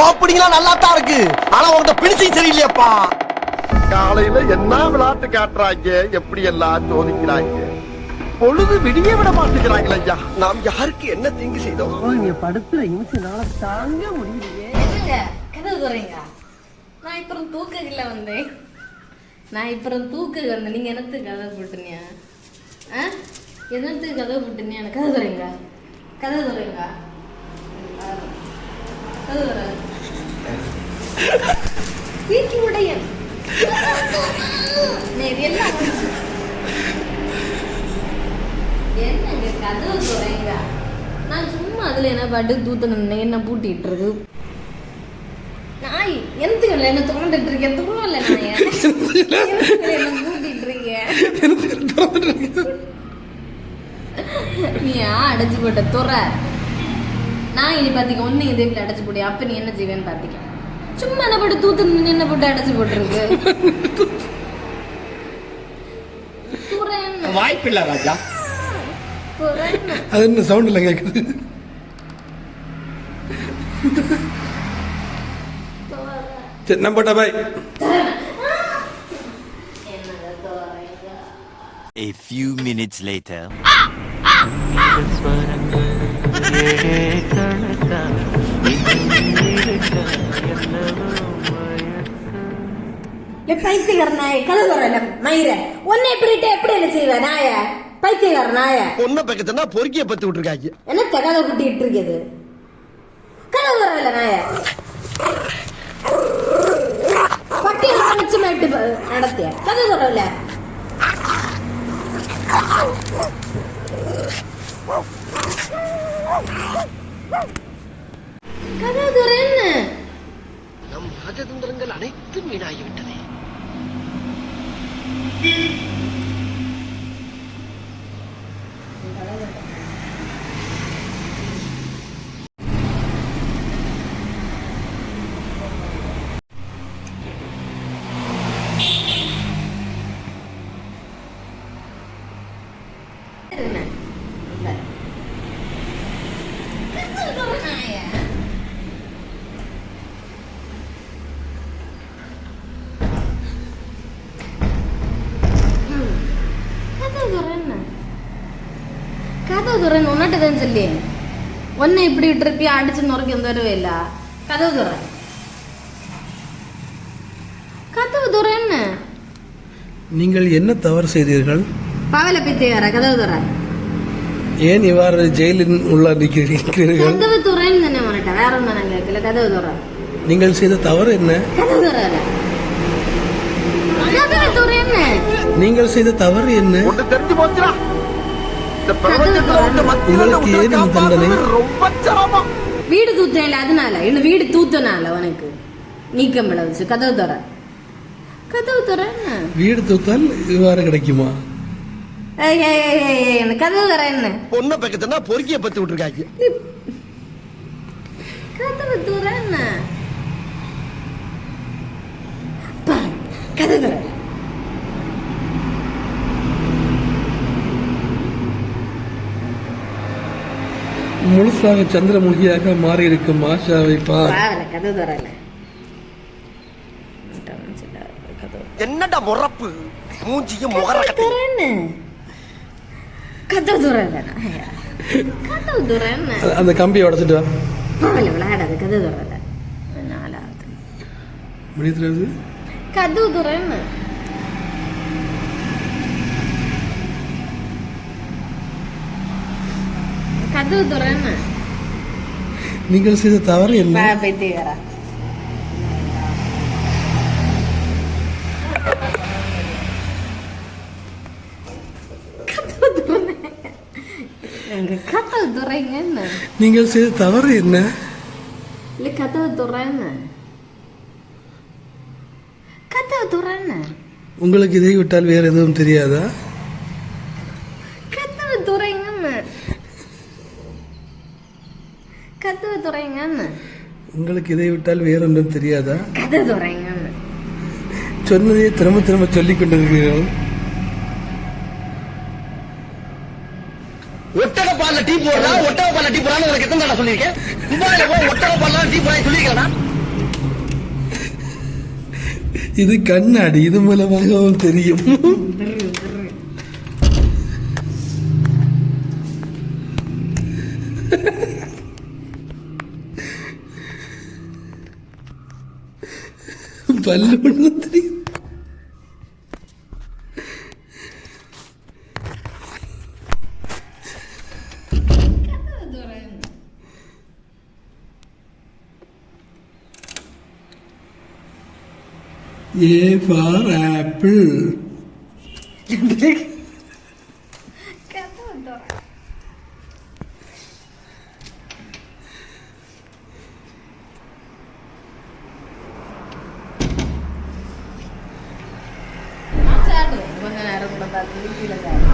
ஓப்பனிங்லாம் நல்லா தான் இருக்கு, ஆனா உங்கள்கிட்ட பிடிச்சிங் சரியில்லையாப்பா. காலையில என்ன விளையாட்டு காட்டுறாங்க, எப்படி எல்லாம் சோதிக்கிறாங்க. பொழுது விடிய விட மாட்டேங்கிறாங்களே ஐயா. நாம் யாருக்கு என்ன தீங்கு செய்தோம்? நீங்க படுத்துற நிமிஷம்னால தாங்க முடியலையே. கதவு துறைங்க. நான் இப்பறம் தூக்கல வந்தேன். நீங்க என்னத்துக்கு கதவு போட்டுனியா? என்னத்துக்கு கதவு போட்டுனியா? கதவு துறைங்க. கதவு துறைங்க. கதவு துறை. வீட்டுடைய என்னங்க கதவு துறைங்க. நான் சும்மா அதுல என்ன பாட்டு தூத்தணும் என்ன பூட்டிட்டு இருக்கு. நாய் எந்தல என்ன தோண்டிட்டு இருக்கேன். தூங்கல நாய் என்ன பூட்டிட்டு இருக்கேன். நீ அடைச்சு போட்ட துற. நான் இனி பாத்திக்க ஒன்னு இதே அடைச்சு போடி. அப்ப நீ என்ன செய்வேன்னு பாத்திக்க. சும்மா என்ன போட்டு தூத்து என்ன போட்டு அடைச்சு போட்டுருக்கு. வாய்ப்பில்லை ராஜா. அது என்ன சவுண்ட் இல்ல கேக்குது. நம்பட்ட பாய். A few minutes later. பைத்தியக்கார நாய கதவுறல மயிர ஒன்ன எப்படி என்ன செய்வ நாய பைத்தியக்கார நாய. பொண்ணை பக்கத்துனா பொறுக்கிய பத்தி விட்டுருக்காங்க. என்ன கதவை குட்டிட்டு இருக்குது. கதவுறல நாய பட்டியல மிச்சமாயிட்டு நடத்திய கதவுறல. கதவு துறன்னு நம் ராஜதந்திரங்கள் அனைத்தும் வீணாகிவிட்டது. கதவு துறன் உன்னட்டதான் சொல்லி ஒன்ன இப்படி விட்டுருப்பியா அடிச்சு நுறைக்கு வந்துடவே இல்ல. கதவு துற. கதவு துறன்னு. நீங்கள் என்ன தவறு செய்தீர்கள்? பவல பித்தையார கதவு துற. ஏன் இவ்வாறு ஜெயிலின் உள்ள நிற்கிறீர்கள்? கதவு துறன்னு தானே உன்னட்ட வேற ஒன்றும் நான் கேட்கல. கதவு துற. நீங்கள் செய்த தவறு என்ன? கதவு துறல. கதவு துறன்னு. நீங்கள் செய்த தவறு என்ன? ஒன்று தெரிஞ்சு போச்சுடா. உங்களுக்கு ஏன் இந்த தண்டனை? ரொம்ப சிரமம். வீடு தூத்தம் இல்ல அதனால இன்னும் வீடு தூத்தனால உனக்கு நீக்கம் விளைவிச்சு. கதவு துற. கதவு துற. வீடு தூத்தால் இவ்வாறு கிடைக்குமா? கதவு துற என்ன? பொண்ணை பக்கத்துனா பொறுக்கிய பத்தி விட்டுருக்காங்க. கதவு துற என்ன? கதவு துற. முழுசாக சந்திரமுகியாக மாறி இருக்கும் ஆஷாவை பார். கதவு துறல. என்னடா முறப்பு மூஞ்சியும் முகர கதவு துறல. கதவு துறன்னு. அந்த கம்பியை உடச்சிட்டு வா. விளையாடாது. கதவு துறல. நாலாவது முடியாது. கதவு துறன்னு. கதவு துறன்னு. நீங்கள் செய்த தவறு என்ன? பைத்தியக்காரா. கதவு துறைங்க என்ன? நீங்கள் செய்த தவறு என்ன? இல்ல கதவு துறன்னு. கதவு துறன்னு. உங்களுக்கு இதை விட்டால் வேற எதுவும் தெரியாதா? கதவு துறைங்கன்னு. கதவு துறைங்கன்னு. உங்களுக்கு இதை விட்டால் வேற ஒன்றும் தெரியாதா? கதவு துறைங்கன்னு. சொன்னதையே திரும்ப திரும்ப சொல்லிக் கொண்டிருக்கிறீர்கள். ஒட்டக பால்ல டீ போடுறா ஒட்டக பால்ல டீ போடான்னு உனக்கு எத்தனை தடவை சொல்லியிருக்கேன்? துபாயில போய் ஒட்டக பால்ல டீ போடான்னு சொல்லியிருக்கேனா? இது கண்ணாடி, இது மூலமாகவும் தெரியும். பல்லு ஒண்ணு தெரியும். A for apple. கொஞ்ச நேரம் கூட பார்த்து கீழே சாடு.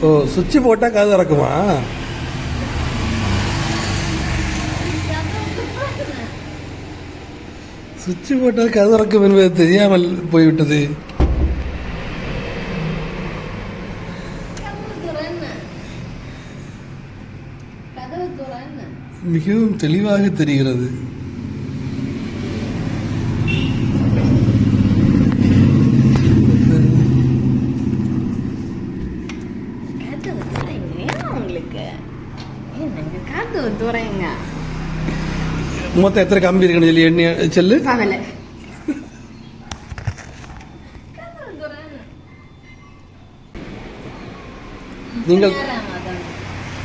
ஓ, சுவிட்ச் போட்டா காது திறக்குமா? சுவிட்ச் போட்டால் காது திறக்கும் என்பது தெரியாமல் போய்விட்டது. மிகவும் தெளிவாக தெரிகிறது. மொத்தம் எத்தனை கம்பி இருக்குன்னு சொல்லி எண்ணி செல்லு.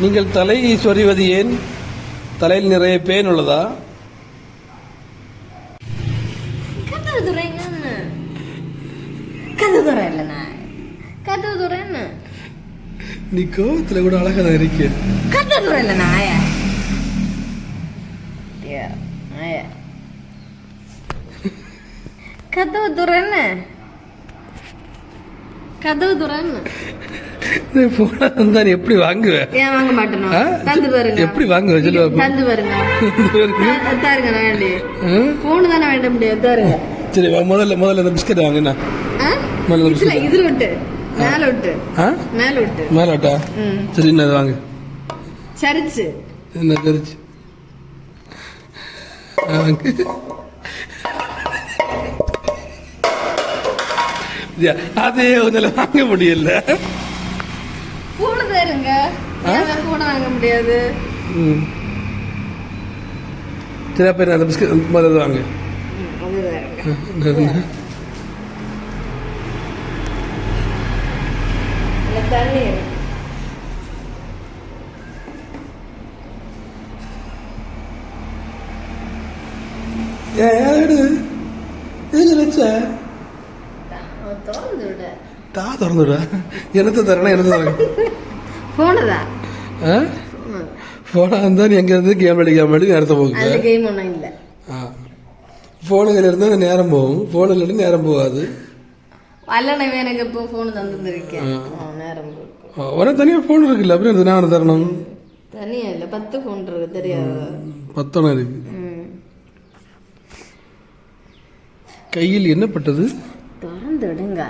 நீங்கள் தலை சொறிவது ஏன்? தலையில் நிறைய பேன் உள்ளதா? நீ கோவத்துல கூட அழகா தான் இருக்க. கதவு துறன்னு எப்படி வாங்குவேன்? ஏன் வாங்க மாட்டேனோ? தந்து பாருங்க. எப்படி வாங்குவேன் சொல்லு. தந்து பாருங்க. தாருங்க வேண்டி போன் தானே வேண்ட முடியாது. தாருங்க. சரி, முதல்ல இந்த பிஸ்கட் வாங்கினா இதுல விட்டு மேல விட்டு மேல விட்டா. சரி, என்ன வாங்க. சரிச்சு என்ன சரிச்சு? அதே ஒன்னால வாங்க முடியல. போன தருங்க. போன வாங்க முடியாது. சரி, அப்ப அந்த பிஸ்கட் முதல்ல வாங்க. தண்ணி திறந்துவிட. என்னத்தை தரணும்? என்னத்தை தரணும்? போனதா போனா இருந்தா நீ எங்க இருந்து கேம் அடி நேரத்தை போகுது. கேம் ஒன்றும் இல்லை. போனுல இருந்தா நேரம் போகும், போன் இல்லாட்டி நேரம் போகாது. வல்லனவே எனக்கு இப்போ போன் தந்துருக்கேன். நேரம் உனக்கு தனியா போன் இருக்குல்ல, அப்புறம் இந்த நேரம் தரணும். தனியா இல்ல, 10 போன் இருக்கு தெரியாது. 10 இருக்கு. கையில் என்ன பட்டது? திறந்து விடுங்க.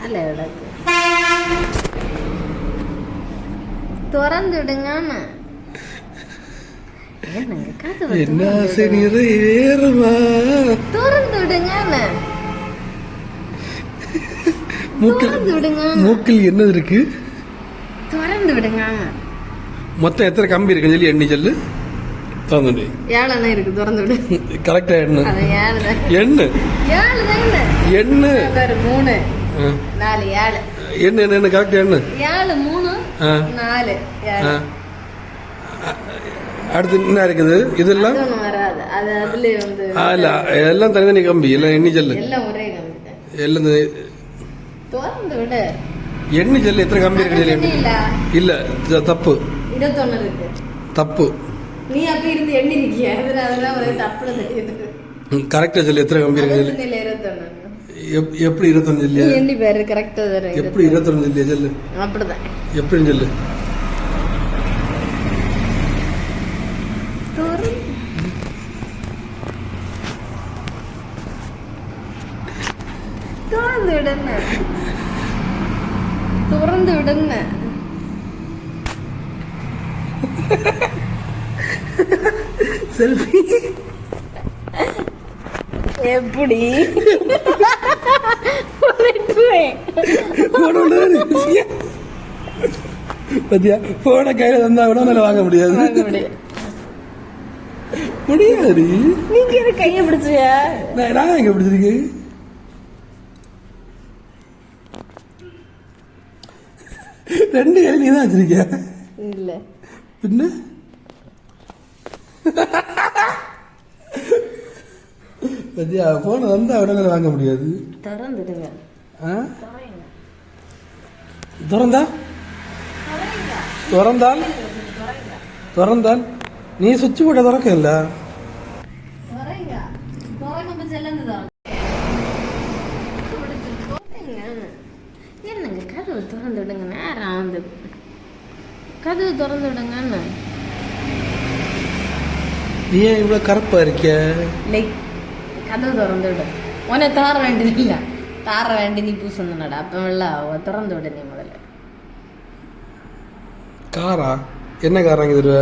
அல்ல இடக்கு திறந்து விடுங்க. என்ன சரி ஏறுமா? திறந்து விடுங்க. மூக்கில் என்ன இருக்கு? திறந்து விடுங்க. மொத்தம் எத்தனை கம்பி இருக்கு சொல்லி எண்ணி சொல்லு. திறந்து 7 இருக்கு. திறந்து விடு. கரெக்டா எண்ணு. எண்ணு. 3 4 7 என்ன கரெக்டா எண்ணு. 7 3 4 7. அடுத்து என்ன இருக்குது? இதெல்லாம் வராது. அது அதுல வந்து எல்லாம் தனித்தனி கம்பி. எல்லாம் எண்ணி சொல்லு. எல்லாம் ஒரே கம்பி தான். எல்லாம் திறந்து விடு. எண்ணி சொல்லு. எத்தனை கம்பி இருக்கு? இல்ல, தப்பு. 21 இருக்கு. தப்பு. நீ அப்ப இருந்து எண்ணி இருக்கிய. அதெல்லாம் ஒரே தப்புல தெரியுது. கரெக்டா சொல்லு. எத்தனை கம்பி இருக்கு? 21. எப்படி 21 இல்லையா? எண்ணி பேரு கரெக்டா தர. எப்படி 21 இல்லையா சொல்லு. அப்படிதான். எப்படின்னு சொல்லு. திறந்து விடுங்க, திறந்து விடுங்க. செல்ஃபி எப்படி பத்தியா போன கையில தந்தா கூட உன்னால வாங்க முடியாது. முடியாது. நீங்க எது கைய பிடிச்சியா? நான் எங்க பிடிச்சிருக்கு? ரெண்டு கையில நீ தான் வச்சிருக்கிய. இல்ல பின்ன பத்தியா போன வந்தா உடனே வாங்க முடியாது. திறந்துடுங்க. திறந்தா திறந்தால் திறந்தால் நீ சுவிட்ச் போட்ட திறக்க இல்ல. என்னங்க கதவு திறந்து விடுங்க, நேரம் ஆகுது. கதவு திறந்து விடுங்கன்னு. நீ ஏன் இவ்வளவு கருப்பா இருக்க? கதவு திறந்து விடு. உன்னை தார வேண்டியது இல்ல, தார வேண்டி நீ பூசணுடா. அப்ப இல்ல திறந்து விடு நீ முதல்ல. காரா என்ன காரம் இது?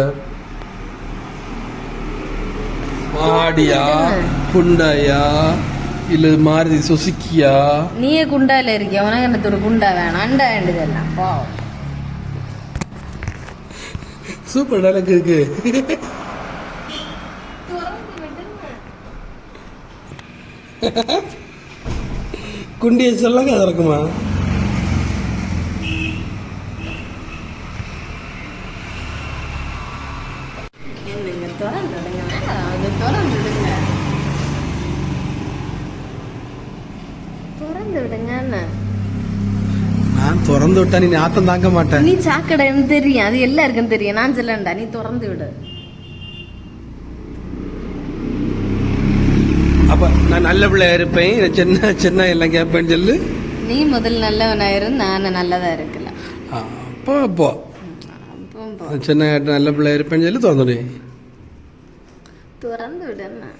மாடியா குண்டாயா இல்ல மாருதி சுசுக்கியா? நீயே குண்டால இருக்கிய, உனக்கு எனக்கு ஒரு குண்டா வேணாம். அண்டா வேண்டியது எல்லாம் போ. சூப்பர் டயலாக் இருக்கு. குண்டிய சொல்லுங்க அது இருக்குமா? திறந்து விடுங்க. நான் திறந்து விட்டா நீ ஆத்தம் தாங்க மாட்டேன். நீ சாக்கடைன்னு தெரியும், அது எல்லாருக்கும் தெரியும். நான் சொல்லண்டா, நீ திறந்து விடு. அப்ப நான் நல்ல பிள்ளையா இருப்பேன், சின்ன சின்ன எல்லாம் கேட்பேன்னு சொல்லு. நீ முதல் நல்லவனாயிரு, நான் நல்லதா இருக்கல. அப்போ அப்போ சின்ன நல்ல பிள்ளையா இருப்பேன்னு சொல்லி திறந்துடு. திறந்து விடுன்னா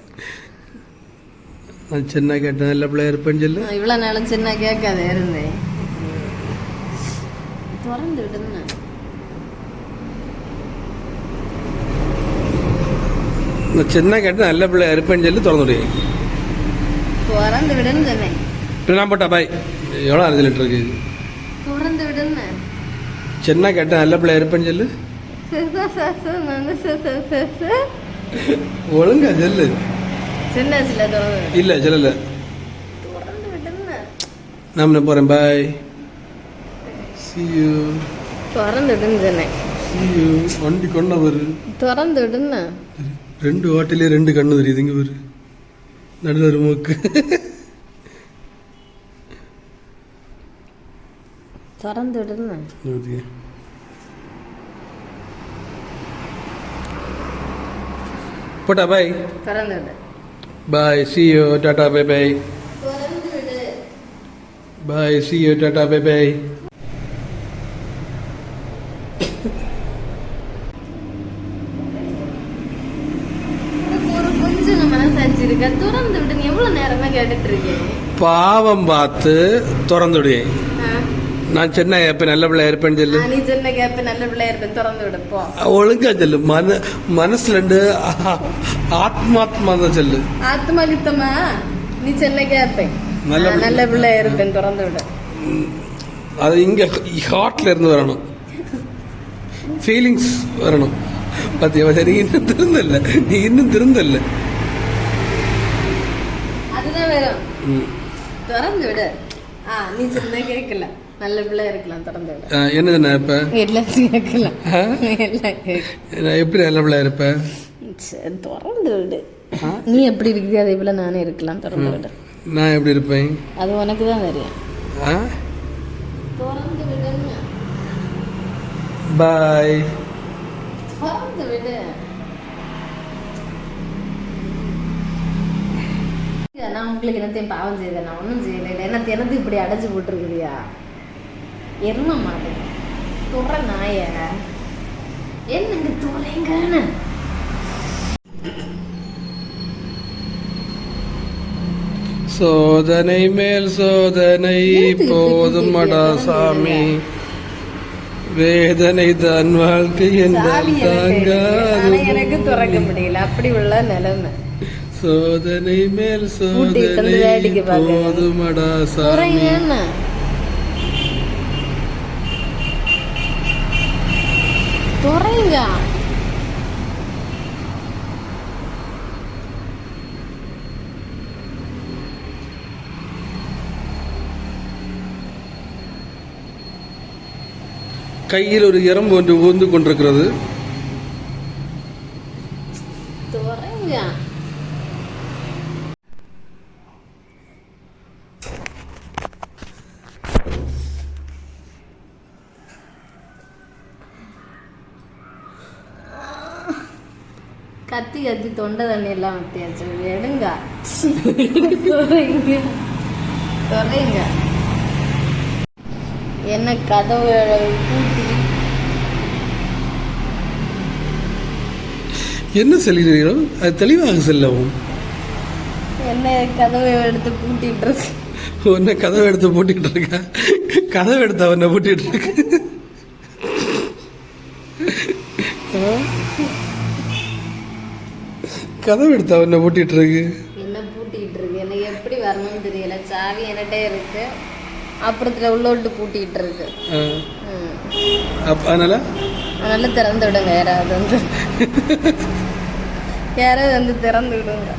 நான் சின்ன கேட்ட நல்ல பிள்ளையா இருப்பேன்னு சொல்லு. இவ்வளவு நாளும் சின்ன கேட்காத இருந்தேன். திறந்து விடுன்னா நான் சின்ன கேட்ட நல்ல பிள்ளையா இருப்பேன்னு சொல்லி திறந்துடு. திறந்து விடுன்னு சொன்னேன். நான் போட்டா பாய் எவ்வளோ அரை லிட்டர் இருக்கு? திறந்து விடுன்னு சின்ன கேட்ட நல்ல பிள்ளையா இருப்பேன்னு சொல்லு. ஒழுங்கா சொல்லு. சின்ன சில திறந்து இல்ல சொல்லல. திறந்து விடுன்னு நான் போறேன். பாய். See you. திறந்து விடுன்னு சொன்னேன். See you. வண்டி கொண்ட வரு. திறந்து விடுன்னு. ரெண்டு வாட்டிலே ரெண்டு கண்ணு தெரியுது இங்க வரு. நடுவர் மூக்கு. திறந்து விடுன்னு. போட்டா பாய். திறந்து விடு. Bye. See you. Tata bye bye. திறந்து விடு. Bye. See you. Tata bye bye. ஒரு கொஞ்சம் மனசாட்சி இருக்க. திறந்து விடு. நீ எவ்வளவு நேரமா கேட்டுட்டு இருக்கேன். பாவம் பார்த்து திறந்துடுவேன். நான் சின்ன எப்ப நல்ல பிள்ளை இருப்பேன்னு சொல்லு. நீ சின்ன கேப்ப நல்ல பிள்ளையா இருப்பேன். திறந்து விடு போ. ஒழுங்கா சொல்லு. மனசுல இருந்து ஆத்மாத்மா தான் சொல்லு. ஆத்மலித்தமா நீ சின்ன கேப்பேன் நல்ல பிள்ளையா இருப்பேன். திறந்து விடு. அது இங்க ஹார்ட்ல இருந்து வரணும், ஃபீலிங்ஸ் வரணும். பாத்தியா நீ இன்னும் திருந்தல்ல, நீ இன்னும் திருந்தல்ல. அதுதான் வேணும். திறந்து விடு. நீ சின்ன கேட்கல, நல்ல பிள்ளை இருக்கலாம். திறந்து விடு. என்ன இப்ப எல்லாம் கேட்கலாம். நான் எப்படி நல்ல பிள்ளை இருப்பேன்? திறந்து விடு. நீ எப்படி இருக்குது அதே போல நானே இருக்கலாம். திறந்து விடு. நான் எப்படி இருப்பேன் அது உனக்கு தான் தெரியும். திறந்து விடு. பாய். திறந்து விடு. நான் உங்களுக்கு என்னத்தையும் பாவம் செய்தேன்? நான் ஒன்றும் செய்யலை. என்னத்தை இப்படி அடைச்சு போட்டுருக்குதியா? எரும மாட்டேன் துற நாய என்னங்க துறைங்கன்னு. சோதனை மேல் சோதனை போதுமடா சாமி, வேதனை தான் வாழ்க்கை என்றால் தாங்காது. எனக்கு திறக்க முடியல, அப்படி உள்ள நிலைமை. சோதனை மேல் சோதனை போதுமடா சாமி. துறைங்க கையில் ஒரு எறும்பு ஒன்று ஊர்ந்து கொண்டிருக்கிறது. துறைங்க கத்தி கத்தி தொண்டை தண்ணி எல்லாம் வத்தியாச்சு. எடுங்க துறைங்க. என்ன கதவு பூட்டி என்ன சொல்கிறீர்கள்? அது தெளிவாக செல்லவும். என்ன கதவை எடுத்து பூட்டிட்டு இருக்கு. உன்னை கதவை எடுத்து பூட்டிட்டு இருக்க. கதவை எடுத்து அவனை பூட்டிட்டு இருக்கு. கதவை எடுத்து அவனை பூட்டிட்டு இருக்கு. என்ன பூட்டிட்டு இருக்கு? எனக்கு எப்படி வரணும்னு தெரியல. சாவி என்கிட்டே இருக்கு, அப்புறத்துல உள்ள விட்டு பூட்டிட்டு இருக்கு. அதனால திறந்து விடுங்க. யாராவது வந்து திறந்து விடுங்க.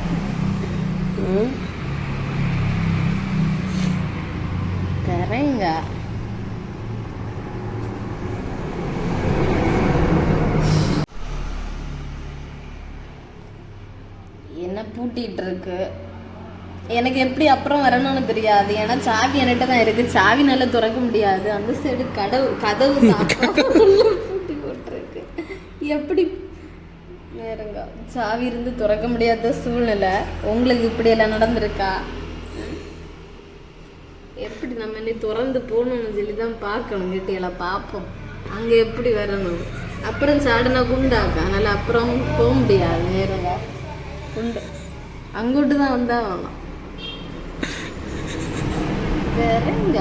தரேங்க. என்ன பூட்டிட்டு இருக்கு? எனக்கு எப்படி அப்புறம் வரணும்னு தெரியாது. ஏன்னா சாவி என்கிட்ட தான் இருக்கு. சாவினால திறக்க முடியாது. அந்த சைடு கதவு பூட்டி போட்டிருக்கு. எப்படி வேறுங்க சாவி இருந்து திறக்க முடியாத சூழ்நிலை. உங்களுக்கு இப்படி எல்லாம் நடந்திருக்கா? எப்படி நம்ம என்ன திறந்து போகணும்னு சொல்லி தான் பார்க்கணும். கிட்டியெல்லாம் பார்ப்போம் அங்கே எப்படி வரணும். அப்புறம் சாடனா குண்டாக்கா, அதனால அப்புறம் போக முடியாது. நேருங்க குண்டு அங்கோட்டு தான் வந்தா வேணும். வேறங்க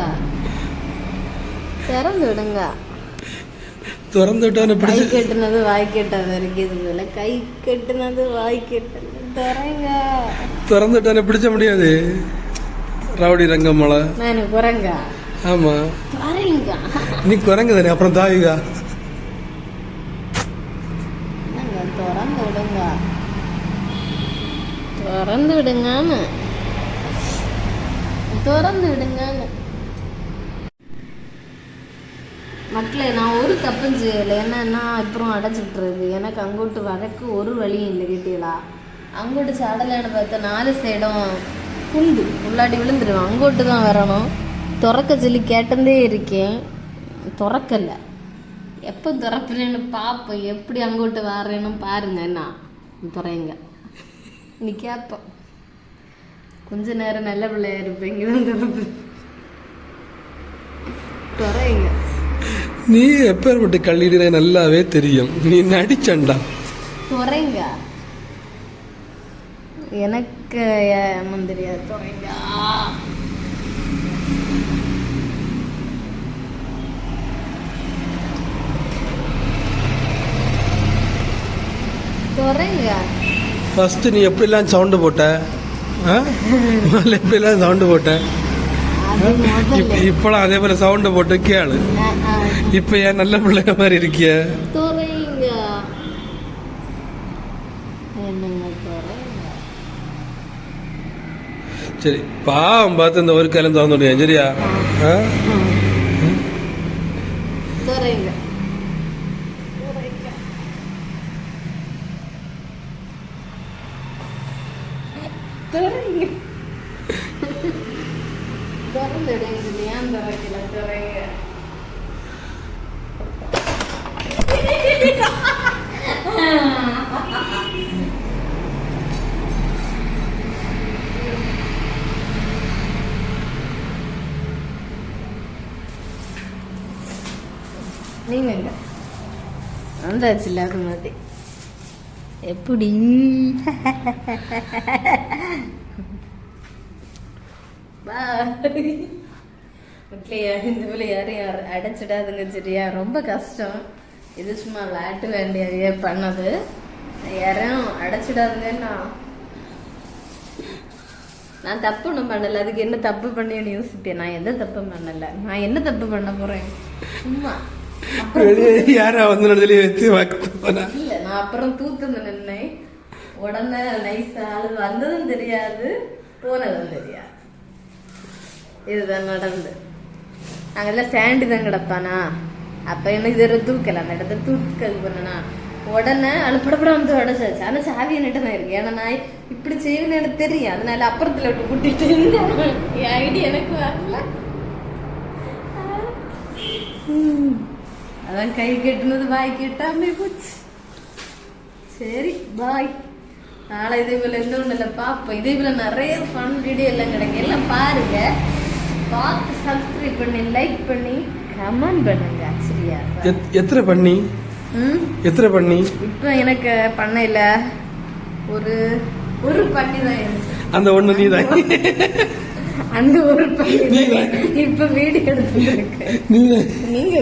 திறந்து விடுங்க. திறந்து விட்டா கை கட்டுனது வாய் கெட்டது இருக்குது. கை கட்டுனது வாய் கெட்டது. திறங்க. திறந்து விட்டா பிடிச்ச முடியாது. ரவுடி ரங்கமலை நான் குரங்க. ஆமா திறங்க. நீ குரங்கு தானே, அப்புறம் தாவிகா. திறந்து விடுங்க. திறந்து விடுங்க. திறந்து விடுங்க மக்களே. நான் ஒரு தப்பும் செய்யலை. என்னன்னா அப்புறம் அடைச்சிட்டுருக்கு. எனக்கு அங்கோட்டு வழக்கு ஒரு வழியும் இல்லை. கேட்டீங்களா? அங்கோட்டு சாடலான்னு பார்த்தா 4 சைடும் குண்டு உள்ளாடி விழுந்துருவேன். அங்கோட்டு தான் வரணும். திறக்க சொல்லி கேட்டதே இருக்கேன், திறக்கலை. எப்போ திறப்புறேன்னு பார்ப்போம். எப்படி அங்கோட்டு வர்றேன்னு பாருங்க. என்ன துறைங்க நீ கேட்போம். கொஞ்ச நேரம் நல்ல பிள்ளையா இருப்பீங்க தான் திறப்பு. துறைங்க நீ எப்பேற்பட்டு கல்லிடுற நல்லாவே தெரியும். நீ நடிச்சண்டா. துறைங்க எனக்கு ஏன் தெரியாது. துறைங்க துறைங்க. ஃபர்ஸ்ட் நீ எப்படிலாம் சவுண்டு போட்ட? எப்படிலாம் சவுண்டு போட்ட? இப்பெல்லாம் அதே மாதிரி சவுண்டு போட்டு கேளு. இப்ப ஏன் நல்ல பிள்ளைங்க மாதிரி இருக்கிய? துறைங்க என்னங்க துறைங்க. சரி பாவம் பார்த்து இந்த ஒரு காலம் திறந்து விடுங்க. சரியா? துறைங்க. துறைங்க திறந்து விடுங்க. ஏன் திறக்கல? துறைங்க நீங்க வந்தாச்சுல. அது மாதிரி எப்படி மக்களையா இந்த போல யாரையும் அடைச்சிடாதுங்க சரியா, ரொம்ப கஷ்டம். இது சும்மா விளையாட்டு வேண்டிய பண்ணது, யாரையும் அடைச்சிடாதுங்கன்னா. நான் தப்பு ஒன்றும் பண்ணல, அதுக்கு என்ன தப்பு பண்ணேன்னு யோசிப்பேன். நான் எந்த தப்பும் பண்ணல, நான் என்ன தப்பு பண்ண போறேன்? சும்மா யாரா வந்து வச்சு இல்ல, நான் அப்புறம் தூத்துந்து நின்னேன். உடனே நைஸா அது வந்ததும் தெரியாது, போனதும் தெரியாது. இதுதான் நடந்து. நாங்கெல்லாம் சாண்டு தான் கிடப்பானா, அப்ப என்ன இது தூக்கல, அந்த இடத்த தூக்கல் பண்ணனா உடனே அழுப்படப்பட வந்து உடச்சாச்சு. ஆனா சாவி என்கிட்ட தான் இருக்கு, ஏன்னா நான் இப்படி செய்வேன்னு எனக்கு தெரியும். அதனால அப்புறத்துல விட்டு கூட்டிட்டு என் ஐடி எனக்கு வரல. அதான் கை கெட்டுனது வாய் கேட்டாமே போச்சு. சரி பாய். நாளை இதே போல எந்த ஒண்ணு இல்லை பார்ப்போம். இதே போல நிறைய ஃபன் வீடியோ எல்லாம் கிடைக்கும், எல்லாம் பாருங்க. பார்த்து சப்ஸ்கிரைப் பண்ணி லைக் பண்ணி கமெண்ட் பண்ணுங்க. சரியா? எத்தனை பண்ணி இப்ப எனக்கு பண்ண இல்ல, ஒரு பண்ணி தான் இருக்கு. அந்த ஒண்ணு நீதான். அந்த ஒரு பண்ணி இப்ப வீடியோ எடுத்துருக்கு. நீங்க